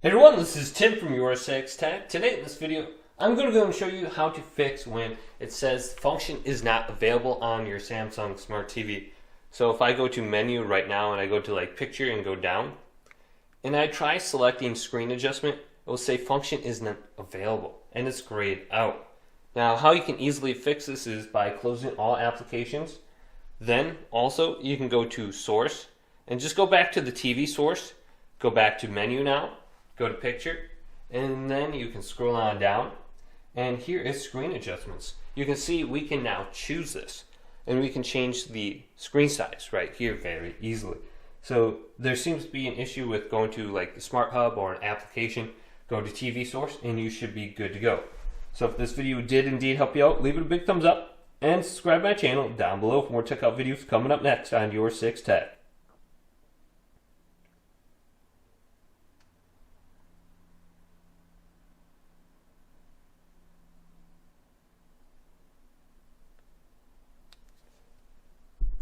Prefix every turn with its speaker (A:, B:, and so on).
A: Hey everyone, this is Tim from YourSixTech. Today in this video, I'm going to go and show you how to fix when it says function is not available on your Samsung Smart TV. So if I go to menu right now and I go to like picture and go down, and I try selecting screen adjustment, it will say function is not available and it's grayed out. Now how you can easily fix this is by closing all applications. Then also you can go to source and just go back to the TV source, go back to menu now, go to picture, and then you can scroll on down, and here is screen adjustments. You can see we can now choose this, and we can change the screen size right here very easily. So there seems to be an issue with going to like the Smart Hub or an application, go to TV source, and you should be good to go. So if this video did indeed help you out, leave it a big thumbs up, and subscribe to my channel down below for more tech out videos coming up next on YourSixTech.